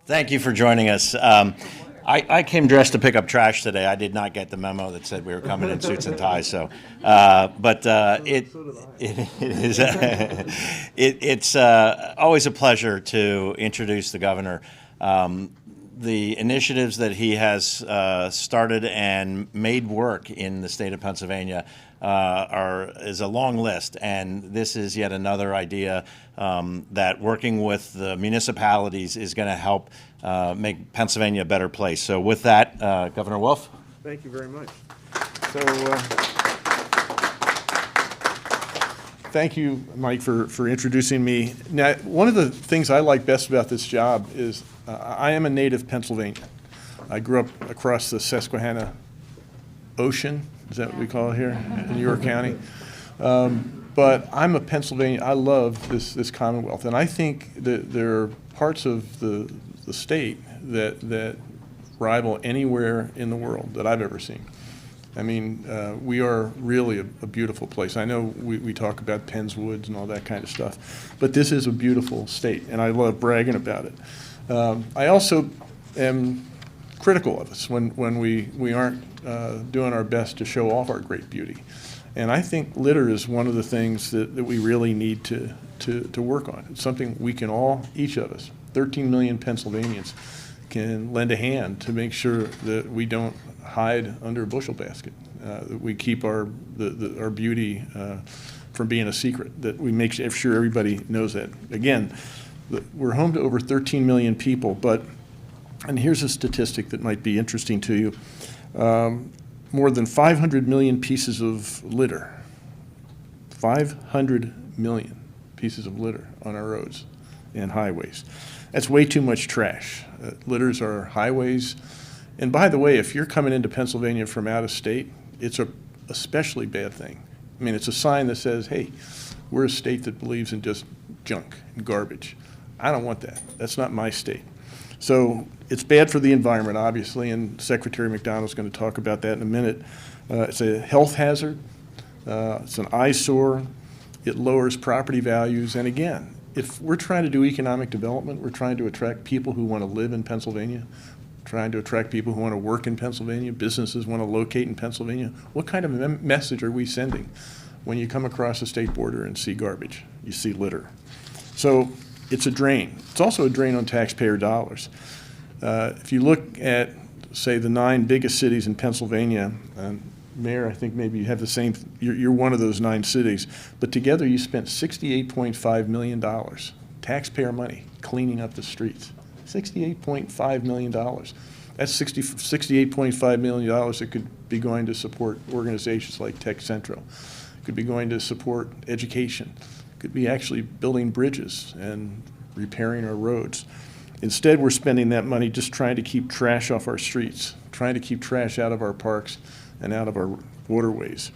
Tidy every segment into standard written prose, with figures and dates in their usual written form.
Thank you for joining us. I came dressed to pick up trash today. I did not get the memo that said we were coming in suits and ties. So, it's always a pleasure to introduce the governor. The initiatives that he has started and made work in the state of Pennsylvania is a long list, and this is yet another idea that working with the municipalities is going to help make Pennsylvania a better place. So with that, Governor Wolf. Thank you very much. So, thank you, Mike, for introducing me. Now, one of the things I like best about this job is I am a native Pennsylvanian. I grew up across the Susquehanna Ocean, is that what we call it here in New York County? But I'm a Pennsylvanian. I love this Commonwealth, and I think that there are parts of the state that rival anywhere in the world that I've ever seen. I mean, we are really a beautiful place. I know we talk about Penn's Woods and all that kind of stuff, but this is a beautiful state, and I love bragging about it. I also am critical of us when we aren't doing our best to show off our great beauty. And I think litter is one of the things that we really need to work on. It's something we can all, each of us, 13 million Pennsylvanians, can lend a hand to make sure that we don't hide under a bushel basket, that we keep our beauty from being a secret, that we make sure everybody knows that. Again, we're home to over 13 million people, and here's a statistic that might be interesting to you. More than 500 million pieces of litter, 500 million pieces of litter on our roads and highways. That's way too much trash. Litters are highways. And by the way, if you're coming into Pennsylvania from out of state, it's a especially bad thing. I mean, it's a sign that says, hey, we're a state that believes in just junk and garbage. I don't want that. That's not my state. So it's bad for the environment, obviously, and Secretary Mcdonnell is going to talk about that in a minute. It's a health hazard. It's an eyesore. It lowers property values. And again, if we're trying to do economic development, we're trying to attract people who want to live in Pennsylvania, trying to attract people who want to work in Pennsylvania, businesses want to locate in Pennsylvania. What kind of message are we sending when you come across the state border and see garbage, you see litter? So it's a drain. It's also a drain on taxpayer dollars. If you look at, say, the 9 biggest cities in Pennsylvania, and Mayor, I think maybe you have the same, you're one of those 9 cities, but together you spent $68.5 million, taxpayer money, cleaning up the streets. $68.5 million. That's $68.5 million that could be going to support organizations like Tech Central, could be going to support education, could be actually building bridges and repairing our roads. Instead, we're spending that money just trying to keep trash off our streets, trying to keep trash out of our parks and out of our waterways.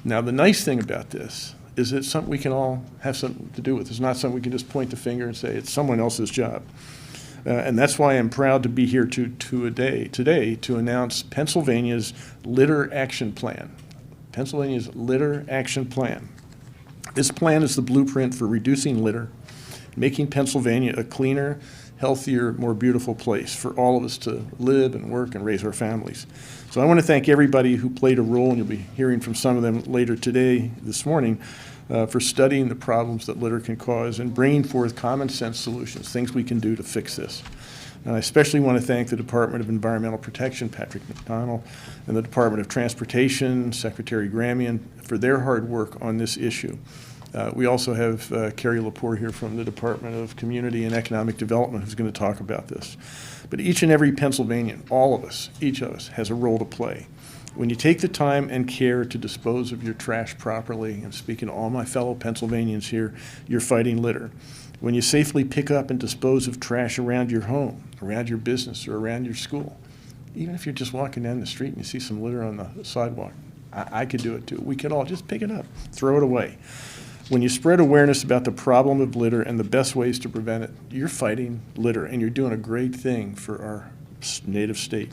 Now, the nice thing about this is it's something we can all have something to do with. It's not something we can just point the finger and say it's someone else's job. And that's why I'm proud to be here today to announce Pennsylvania's Litter Action Plan. Pennsylvania's Litter Action Plan. This plan is the blueprint for reducing litter, making Pennsylvania a cleaner, healthier, more beautiful place for all of us to live and work and raise our families. So I want to thank everybody who played a role, and you'll be hearing from some of them later today, this morning, for studying the problems that litter can cause and bringing forth common sense solutions, things we can do to fix this. And I especially want to thank the Department of Environmental Protection, Patrick Mcdonnell, and the Department of Transportation, Secretary Gramian, for their hard work on this issue. We also have Carrie Lepore here from the Department of Community and Economic Development who's going to talk about this. But each and every Pennsylvanian, all of us, each of us, has a role to play. When you take the time and care to dispose of your trash properly, and speaking to all my fellow Pennsylvanians here, you're fighting litter. When you safely pick up and dispose of trash around your home, around your business, or around your school, even if you're just walking down the street and you see some litter on the sidewalk, I could do it too. We could all just pick it up, throw it away. When you spread awareness about the problem of litter and the best ways to prevent it, you're fighting litter, and you're doing a great thing for our native state.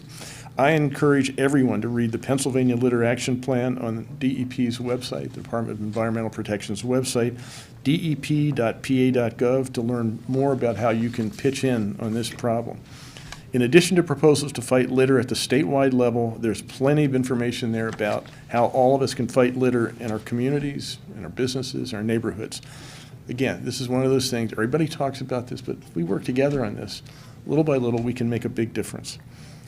I encourage everyone to read the Pennsylvania Litter Action Plan on DEP's website, the Department of Environmental Protection's website, dep.pa.gov, to learn more about how you can pitch in on this problem. In addition to proposals to fight litter at the statewide level, there's plenty of information there about how all of us can fight litter in our communities, in our businesses, our neighborhoods. Again, this is one of those things, everybody talks about this, but if we work together on this, little by little, we can make a big difference.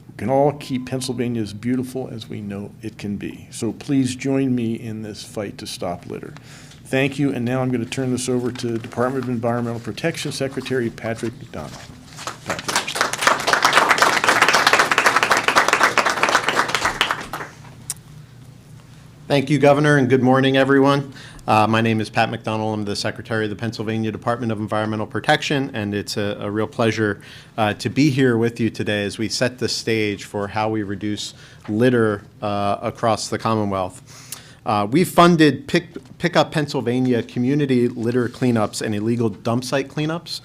We can all keep Pennsylvania as beautiful as we know it can be. So please join me in this fight to stop litter. Thank you, and now I'm going to turn this over to Department of Environmental Protection Secretary Patrick Mcdonnell. Patrick. Thank you, Governor, and good morning, everyone. My name is Pat Mcdonnell. I'm the Secretary of the Pennsylvania Department of Environmental Protection, and it's a real pleasure to be here with you today as we set the stage for how we reduce litter across the Commonwealth. We've funded Pick Up Pennsylvania community litter cleanups and illegal dump site cleanups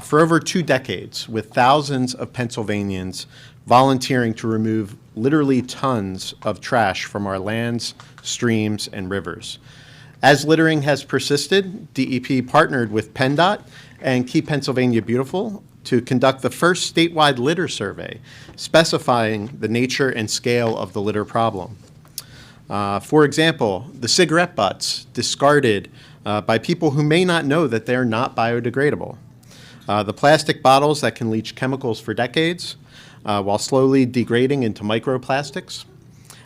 for over 2 decades, with thousands of Pennsylvanians volunteering to remove literally tons of trash from our lands, streams, and rivers. As littering has persisted, DEP partnered with PennDOT and Keep Pennsylvania Beautiful to conduct the first statewide litter survey, specifying the nature and scale of the litter problem. For example, the cigarette butts discarded by people who may not know that they're not biodegradable. The plastic bottles that can leach chemicals for decades, while slowly degrading into microplastics,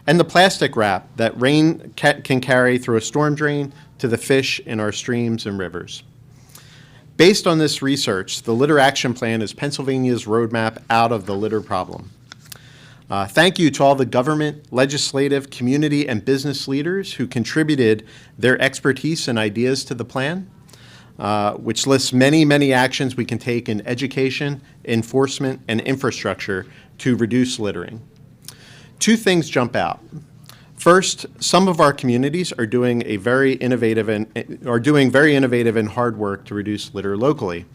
and the plastic wrap that rain can carry through a storm drain to the fish in our streams and rivers. Based on this research, the Litter Action Plan is Pennsylvania's roadmap out of the litter problem. Thank you to all the government, legislative, community, and business leaders who contributed their expertise and ideas to the plan, which lists many, many actions we can take in education, enforcement, and infrastructure to reduce littering. 2 things jump out. First, some of our communities are doing very innovative and hard work to reduce litter locally.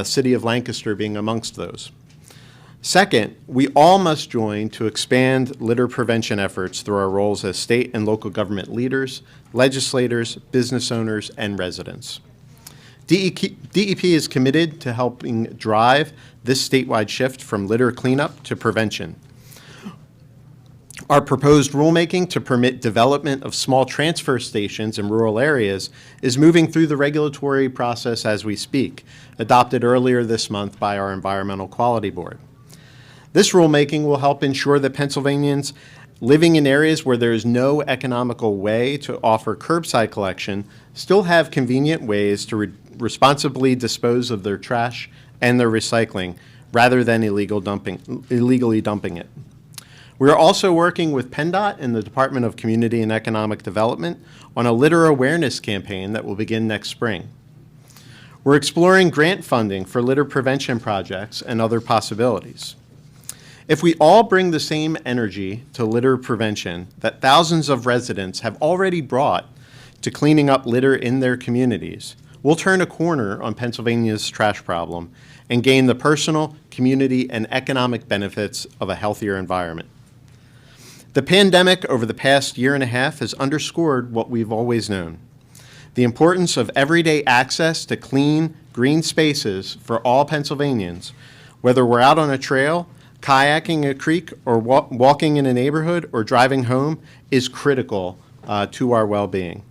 City of Lancaster being amongst those. Second, we all must join to expand litter prevention efforts through our roles as state and local government leaders, legislators, business owners, and residents. DEP is committed to helping drive this statewide shift from litter cleanup to prevention. Our proposed rulemaking to permit development of small transfer stations in rural areas is moving through the regulatory process as we speak, adopted earlier this month by our Environmental Quality Board. This rulemaking will help ensure that Pennsylvanians living in areas where there is no economical way to offer curbside collection still have convenient ways to responsibly dispose of their trash and their recycling rather than illegally dumping it. We are also working with PennDOT and the Department of Community and Economic Development on a litter awareness campaign that will begin next spring. We're exploring grant funding for litter prevention projects and other possibilities. If we all bring the same energy to litter prevention that thousands of residents have already brought to cleaning up litter in their communities, we'll turn a corner on Pennsylvania's trash problem and gain the personal, community, and economic benefits of a healthier environment. The pandemic over the past year and a half has underscored what we've always known: the importance of everyday access to clean, green spaces for all Pennsylvanians, whether we're out on a trail, kayaking a creek, or walking in a neighborhood, or driving home, is critical to our well-being.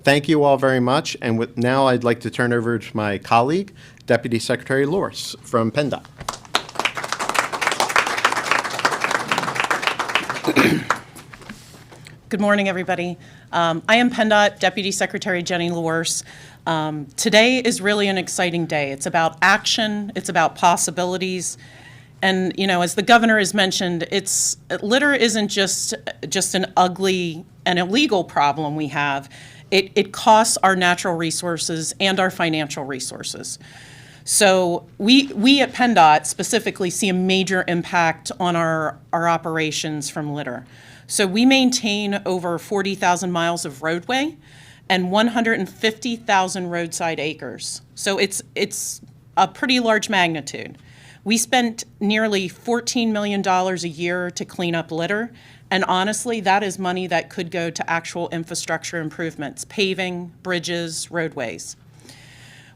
Thank you all very much, and now I'd like to turn over to my colleague, Deputy Secretary Lors from PennDOT. Good morning, everybody. I am PennDOT Deputy Secretary Jenny Lors. Today is really an exciting day. It's about action, it's about possibilities, and as the governor has mentioned, litter isn't just an ugly and illegal problem we have. It costs our natural resources and our financial resources. So we at PennDOT specifically see a major impact on our operations from litter. So we maintain over 40,000 miles of roadway and 150,000 roadside acres. So it's a pretty large magnitude. We spent nearly $14 million a year to clean up litter, and honestly, that is money that could go to actual infrastructure improvements, paving, bridges, roadways.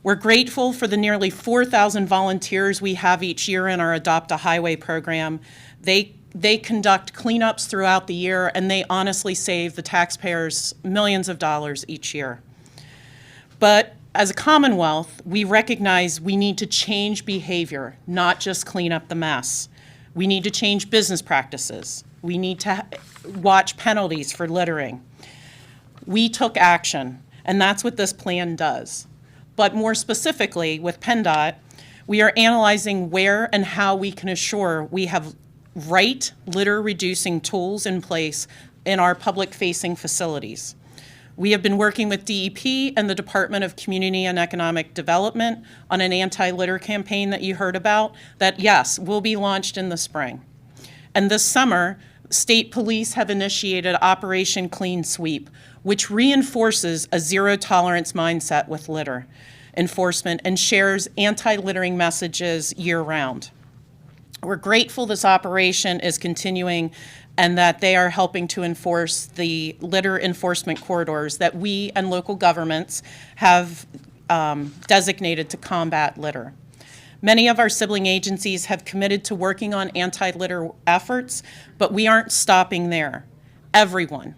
We're grateful for the nearly 4,000 volunteers we have each year in our Adopt a Highway program. They conduct cleanups throughout the year, and they honestly save the taxpayers millions of dollars each year. But as a Commonwealth, we recognize we need to change behavior, not just clean up the mess. We need to change business practices. We need to watch penalties for littering. We took action, and that's what this plan does. But more specifically, with PennDOT, we are analyzing where and how we can assure we have right litter-reducing tools in place in our public-facing facilities. We have been working with DEP and the Department of Community and Economic Development on an anti-litter campaign that you heard about that, yes, will be launched in the spring. And this summer, state police have initiated Operation Clean Sweep, which reinforces a zero-tolerance mindset with litter enforcement and shares anti-littering messages year-round. We're grateful this operation is continuing and that they are helping to enforce the litter enforcement corridors that we and local governments have designated to combat litter. Many of our sibling agencies have committed to working on anti-litter efforts, but we aren't stopping there. Everyone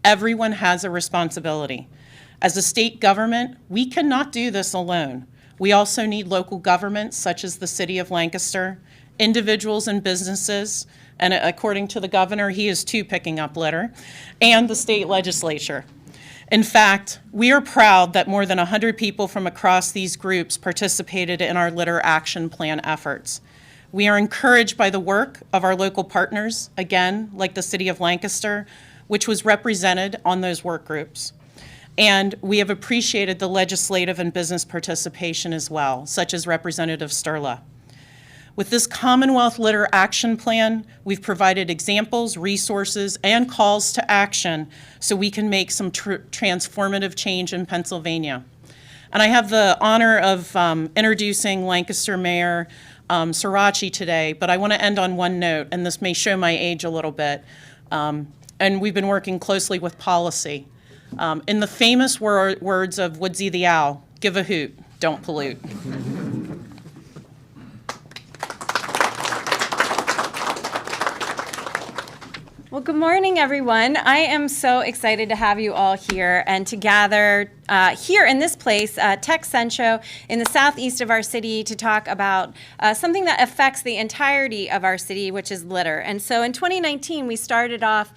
has a responsibility. As a state government, we cannot do this alone. We also need local governments, such as the City of Lancaster, individuals and businesses, and according to the governor, he is too picking up litter, and the state legislature. In fact, we are proud that more than 100 people from across these groups participated in our litter action plan efforts. We are encouraged by the work of our local partners, again, like the City of Lancaster, which was represented on those work groups. And we have appreciated the legislative and business participation as well, such as Representative Sturla. With this Commonwealth Litter Action Plan, we've provided examples, resources, and calls to action so we can make some transformative change in Pennsylvania. And I have the honor of introducing Lancaster Mayor Sirachi today, but I want to end on one note, and this may show my age a little bit. And we've been working closely with policy. In the famous words of Woodsy the Owl, give a hoot, don't pollute. Well, good morning, everyone. I am so excited to have you all here and to gather here in this place, Tech Centro, in the southeast of our city to talk about something that affects the entirety of our city, which is litter. And so in 2019, we started off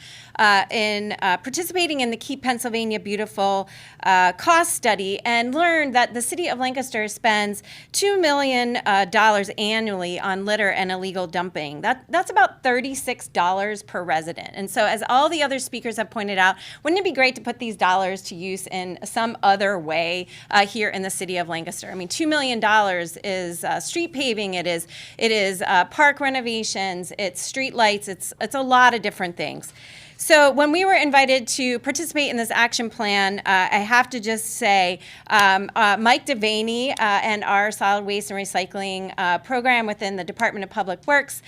in participating in the Keep Pennsylvania Beautiful cost study and learned that the city of Lancaster spends $2 million annually on litter and illegal dumping. That's about $36 per resident. And so as all the other speakers have pointed out, wouldn't it be great to put these dollars to use in some other way here in the city of Lancaster? I mean, $2 million is street paving, it is park renovations, it's street lights, it's a lot of different things. So when we were invited to participate in this action plan, I have to just say, Mike Devaney and our solid waste and recycling program within the Department of Public Works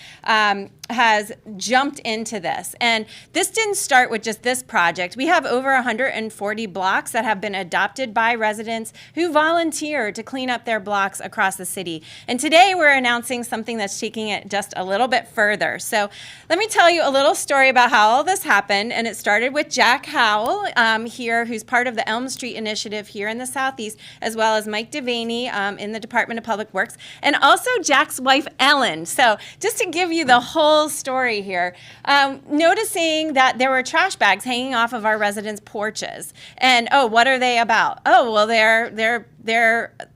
has jumped into this. And this didn't start with just this project. We have over 140 blocks that have been adopted by residents who volunteer to clean up their blocks across the city. And today we're announcing something that's taking it just a little bit further. So let me tell you a little story about how all this happened. And it started with Jack Howell here, who's part of the Elm Street Initiative here in the Southeast, as well as Mike Devaney in the Department of Public Works, and also Jack's wife, Ellen. So just to give you the whole story here, noticing that there were trash bags hanging off of our residents' porches. And, oh, what are they about? Oh, well,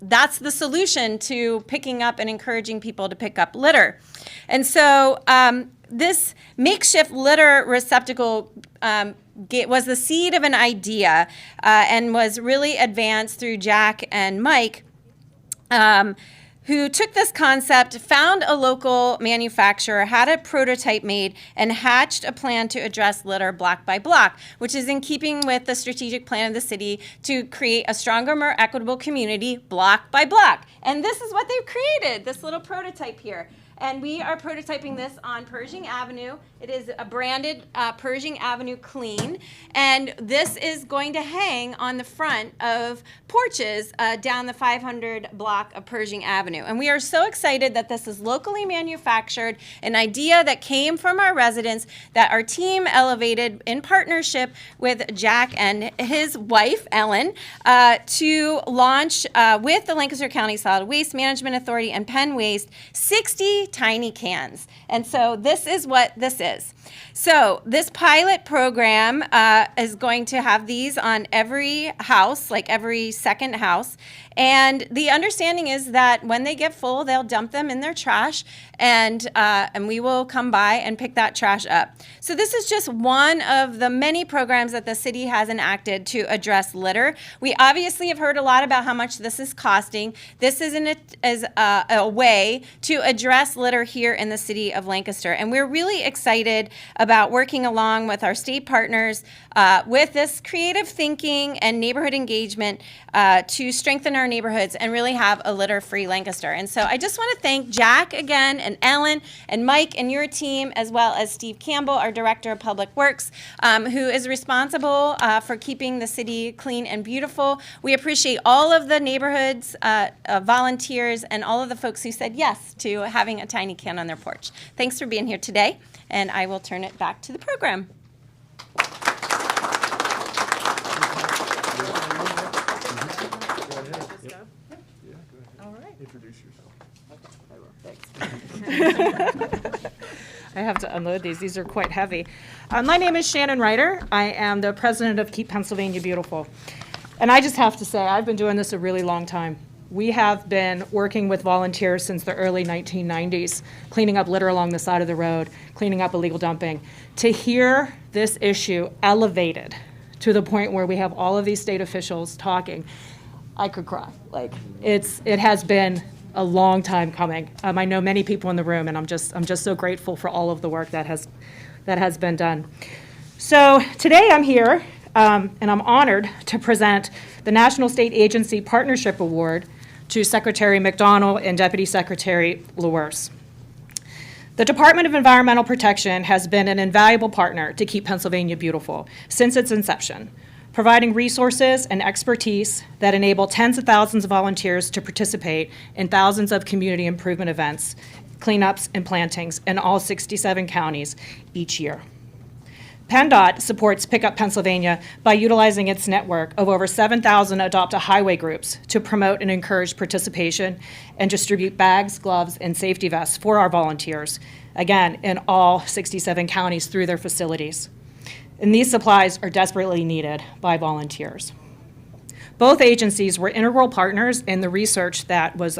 that's the solution to picking up and encouraging people to pick up litter. And so this makeshift litter receptacle was the seed of an idea and was really advanced through Jack and Mike. who took this concept, found a local manufacturer, had a prototype made, and hatched a plan to address litter block by block, which is in keeping with the strategic plan of the city to create a stronger, more equitable community block by block. And this is what they've created, this little prototype here. And we are prototyping this on Pershing Avenue. It is a branded Pershing Avenue Clean. And this is going to hang on the front of porches down the 500 block of Pershing Avenue. And we are so excited that this is locally manufactured, an idea that came from our residents that our team elevated in partnership with Jack and his wife, Ellen, to launch with the Lancaster County Solid Waste Management Authority and Penn Waste 60 tiny cans. And so this is what this is. So this pilot program is going to have these on every house, like every second house. And the understanding is that when they get full, they'll dump them in their trash, and we will come by and pick that trash up. So this is just one of the many programs that the city has enacted to address litter. We obviously have heard a lot about how much this is costing. This is a way to address litter here in the city of Lancaster. And we're really excited about working along with our state partners with this creative thinking and neighborhood engagement to strengthen our neighborhoods and really have a litter-free Lancaster. And so I just want to thank Jack again, and Ellen, and Mike and your team, as well as Steve Campbell, our Director of Public Works, who is responsible for keeping the city clean and beautiful. We appreciate all of the neighborhoods, volunteers, and all of the folks who said yes to having a tiny can on their porch. Thanks for being here today, and I will turn it back to the program. Introduce yourself. I have to unload these. These are quite heavy. My name is Shannon Ryder. I am the president of Keep Pennsylvania Beautiful. And I just have to say, I've been doing this a really long time. We have been working with volunteers since the early 1990s, cleaning up litter along the side of the road, cleaning up illegal dumping. To hear this issue elevated to the point where we have all of these state officials talking, I could cry. Like, it has been a long time coming. I know many people in the room, and I'm just so grateful for all of the work that has been done. So today I'm here, and I'm honored to present the National State Agency Partnership Award to Secretary Mcdonnell and Deputy Secretary LaWerse. The Department of Environmental Protection has been an invaluable partner to Keep Pennsylvania Beautiful since its inception, providing resources and expertise that enable tens of thousands of volunteers to participate in thousands of community improvement events, cleanups, and plantings in all 67 counties each year. PennDOT supports Pickup Pennsylvania by utilizing its network of over 7,000 adopt-a-highway groups to promote and encourage participation and distribute bags, gloves, and safety vests for our volunteers, again, in all 67 counties through their facilities. And these supplies are desperately needed by volunteers. Both agencies were integral partners in the research that was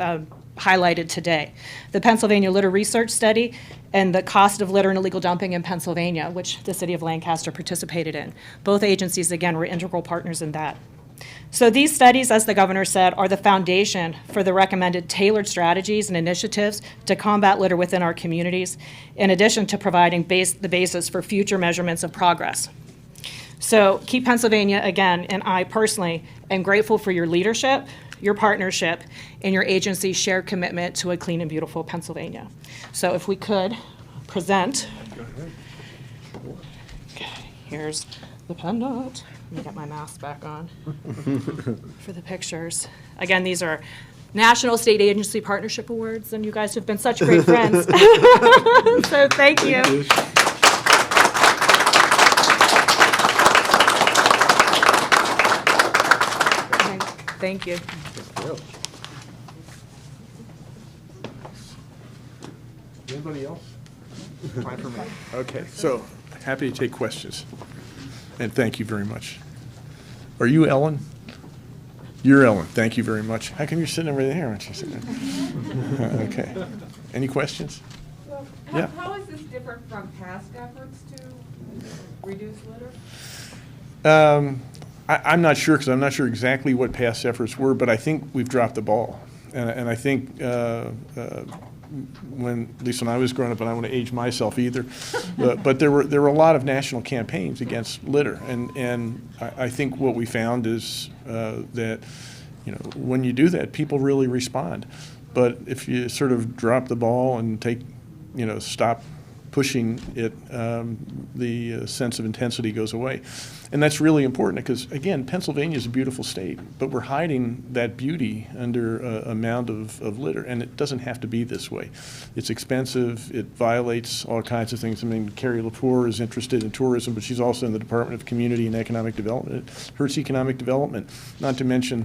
highlighted today. The Pennsylvania Litter Research Study and the cost of litter and illegal dumping in Pennsylvania, which the city of Lancaster participated in. Both agencies, again, were integral partners in that. So these studies, as the governor said, are the foundation for the recommended tailored strategies and initiatives to combat litter within our communities, in addition to providing the basis for future measurements of progress. So Keep Pennsylvania, again, and I personally am grateful for your leadership, your partnership, and your agency's shared commitment to a clean and beautiful Pennsylvania. So if we could present. Okay, here's the PennDOT. Let me get my mask back on for the pictures. Again, these are National State Agency Partnership Awards, and you guys have been such great friends. So thank you. Thank you. Anybody else? Fine for me. Okay, so happy to take questions. And thank you very much. Are you Ellen? You're Ellen. Thank you very much. How come you're sitting over there? Aren't you sitting there? Okay. Any questions? Well, Yeah. how is this different from past efforts to reduce litter? I'm not sure, because I'm not sure exactly what past efforts were, but I think we've dropped the ball. And I think when, at least when I was growing up, and I don't want to age myself either, but there were a lot of national campaigns against litter, and I think what we found is that, you know, when you do that, people really respond. But if you sort of drop the ball and stop pushing it, the sense of intensity goes away. And that's really important because, again, Pennsylvania is a beautiful state, but we're hiding that beauty under a mound of litter, and it doesn't have to be this way. It's expensive. It violates all kinds of things. I mean, Carrie Lepore is interested in tourism, but she's also in the Department of Community and Economic Development. It hurts economic development, not to mention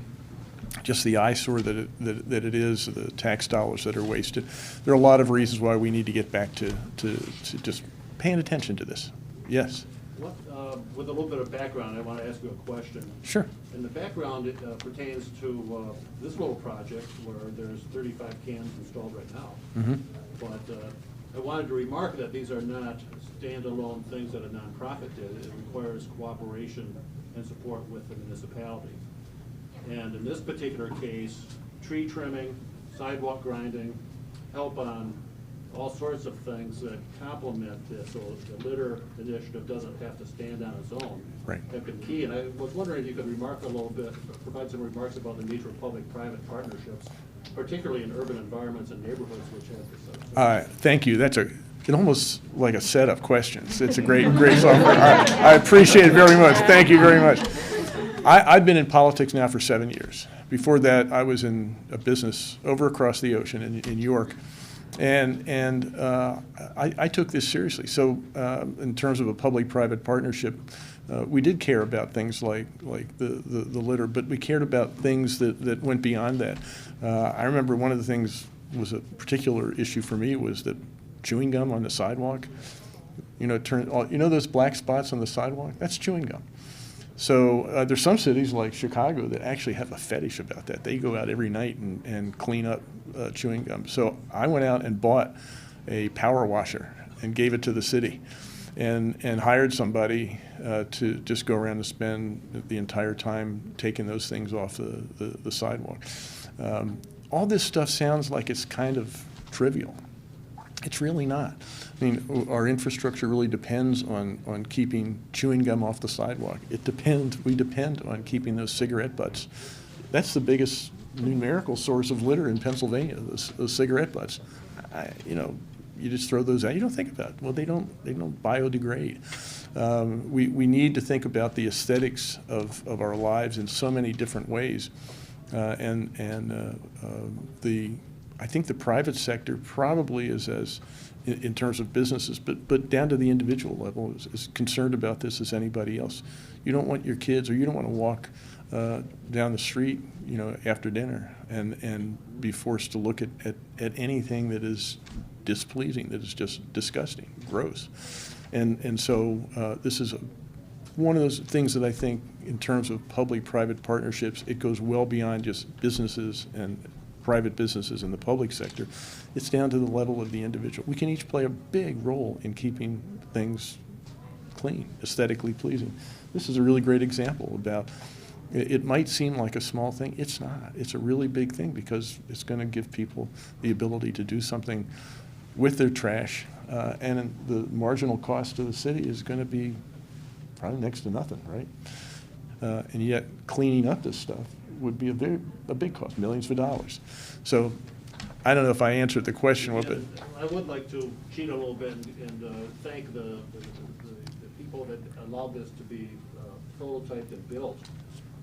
just the eyesore that it is, the tax dollars that are wasted. There are a lot of reasons why we need to get back to just paying attention to this. Yes? With a little bit of background, I want to ask you a question. Sure. And the background pertains to this little project where there's 35 cans installed right now. Mm-hmm. But I wanted to remark that these are not standalone things that a nonprofit did. It requires cooperation and support with the municipality. And in this particular case, tree trimming, sidewalk grinding, help on all sorts of things that complement this, so the litter initiative doesn't have to stand on its own. Right. Have been key, and I was wondering if you could remark a little bit, provide some remarks about the need for public-private partnerships, particularly in urban environments and neighborhoods which have this. Thank you. It's almost like a set of questions. It's a great software. I appreciate it very much. Thank you very much. I've been in politics now for 7 years. Before that, I was in a business over across the ocean in York. And I took this seriously. So in terms of a public-private partnership, we did care about things like the litter, but we cared about things that went beyond that. I remember one of the things was a particular issue for me was that chewing gum on the sidewalk. You know, those black spots on the sidewalk? That's chewing gum. So there's some cities like Chicago that actually have a fetish about that. They go out every night and clean up chewing gum. So I went out and bought a power washer and gave it to the city and hired somebody to just go around and spend the entire time taking those things off the sidewalk. All this stuff sounds like it's kind of trivial. It's really not. I mean, our infrastructure really depends on keeping chewing gum off the sidewalk. We depend on keeping those cigarette butts. That's the biggest numerical source of litter in Pennsylvania, those cigarette butts. You just throw those out. You don't think about it. Well, they don't biodegrade. We need to think about the aesthetics of our lives in so many different ways. I think the private sector probably is as, in terms of businesses, but down to the individual level, is concerned about this as anybody else. You don't want your kids, or you don't want to walk down the street, after dinner and be forced to look at anything that is displeasing, that is just disgusting, gross. And so this is one of those things that I think, in terms of public-private partnerships, it goes well beyond just businesses and private businesses in the public sector. It's down to the level of the individual. We can each play a big role in keeping things clean, aesthetically pleasing. This is a really great example about, it might seem like a small thing. It's not. It's a really big thing because it's going to give people the ability to do something with their trash, and the marginal cost to the city is going to be probably next to nothing, right? And yet cleaning up this stuff would be a big cost, millions of dollars. So I don't know if I answered the question, but I would like to cheat a little bit and thank the people that allowed this to be prototyped and built.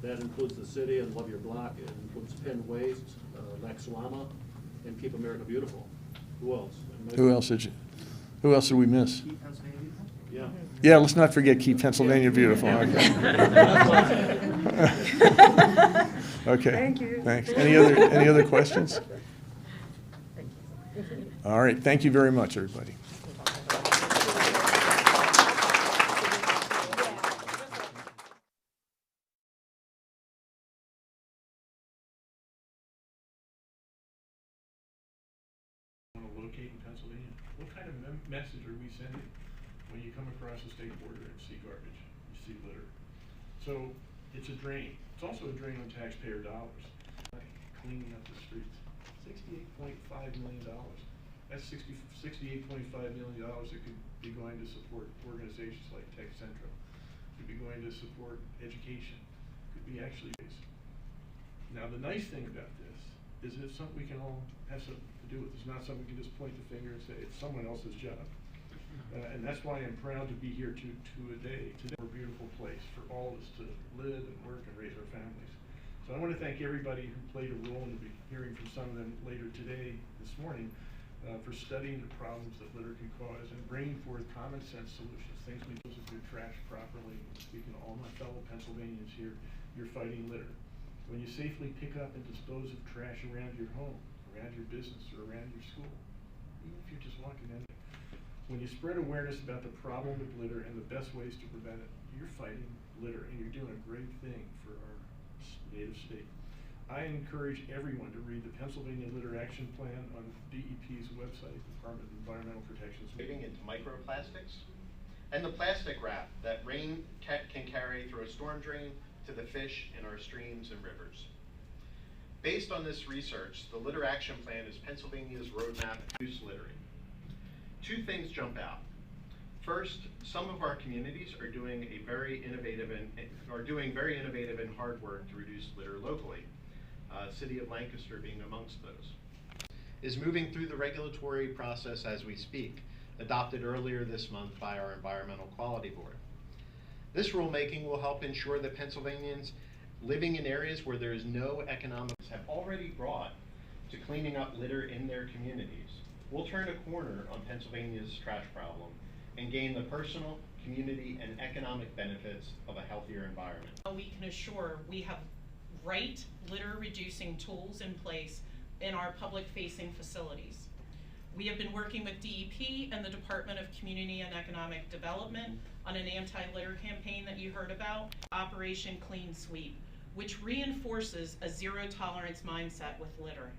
That includes the city and Love Your Block. It includes Penn Waste, Laxwama, and Keep America Beautiful. Who else? Who else did we miss? Yeah. Yeah, let's not forget Keep Pennsylvania Beautiful. Okay. Okay. Thank you. Thanks. Any other questions? All right. Thank you very much, everybody. Want to locate in Pennsylvania? What kind of message are we sending when you come across the state border and see garbage, you see litter? So it's a drain. It's also a drain on taxpayer dollars. Cleaning up the streets. $68.5 million. That's $68.5 million that could be going to support organizations like Tech Central, could be going to support education, could be actually. Now, the nice thing about this is it's something we can all have something to do with. It's not something we can just point the finger and say it's someone else's job. And that's why I'm proud to be here today. We're a beautiful place for all of us to live and work and raise our families. So I want to thank everybody who played a role, and we'll be hearing from some of them later today, this morning, for studying the problems that litter can cause and bringing forth common sense solutions, things we dispose of your trash properly. Speaking to all my fellow Pennsylvanians here, you're fighting litter. When you safely pick up and dispose of trash around your home, around your business, or around your school, even if you're just walking in there, when you spread awareness about the problem with litter and the best ways to prevent it, you're fighting litter, and you're doing a great thing for our native state. I encourage everyone to read the Pennsylvania Litter Action Plan on DEP's website, Department of Environmental Protection. Getting into microplastics and the plastic wrap that rain can carry through a storm drain to the fish in our streams and rivers. Based on this research, the Litter Action Plan is Pennsylvania's roadmap to reduce littering. Two things jump out. First, some of our communities are doing very innovative and hard work to reduce litter locally. City of Lancaster being amongst those, is moving through the regulatory process as we speak, adopted earlier this month by our Environmental Quality Board. This rulemaking will help ensure that Pennsylvanians living in areas where there is no economic have already brought to cleaning up litter in their communities. We'll turn a corner on Pennsylvania's trash problem and gain the personal, community, and economic benefits of a healthier environment. We can assure we have right litter reducing tools in place in our public facing facilities. We have been working with DEP and the Department of Community and Economic Development on an anti-litter campaign that you heard about, Operation Clean Sweep, which reinforces a zero tolerance mindset with litter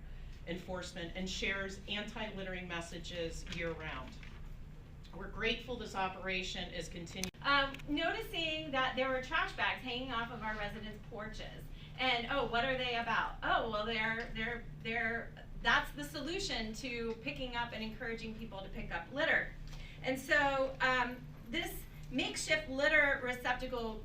enforcement and shares anti-littering messages year-round. We're grateful this operation is continuing. Noticing that there were trash bags hanging off of our residents' porches. And oh, what are they about? Oh, well, that's the solution to picking up and encouraging people to pick up litter. And so this makeshift litter receptacle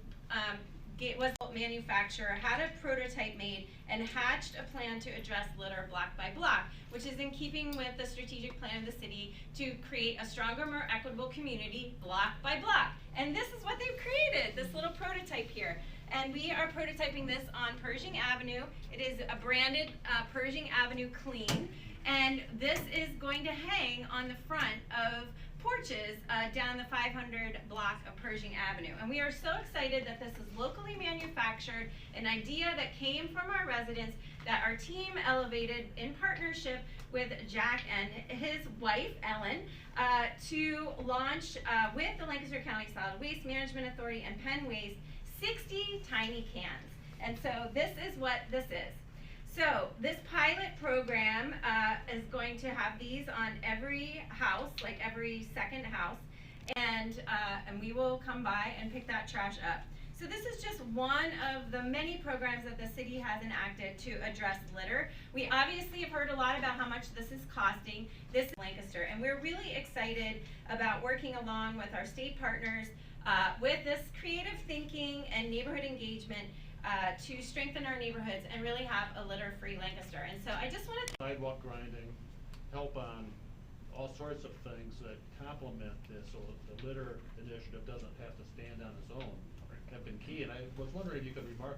was manufacturer had a prototype made and hatched a plan to address litter block by block, which is in keeping with the strategic plan of the city to create a stronger, more equitable community block by block. And this is what they've created, this little prototype here. And we are prototyping this on Pershing Avenue. It is a branded Pershing Avenue Clean. And this is going to hang on the front of porches down the 500 block of Pershing Avenue. And we are so excited that this is locally manufactured, an idea that came from our residents that our team elevated in partnership with Jack and his wife, Ellen, to launch with the Lancaster County Solid Waste Management Authority and Penn Waste 60 tiny cans. And so this is what this is. So this pilot program is going to have these on every house, like every second house, and we will come by and pick that trash up. So this is just one of the many programs that the city has enacted to address litter. We obviously have heard a lot about how much this is costing. This is Lancaster, and we're really excited about working along with our state partners with this creative thinking and neighborhood engagement to strengthen our neighborhoods and really have a litter-free Lancaster. And so I just want to sidewalk grinding, help on all sorts of things that complement this, so the litter initiative doesn't have to stand on its own, have been key. And I was wondering if you could remark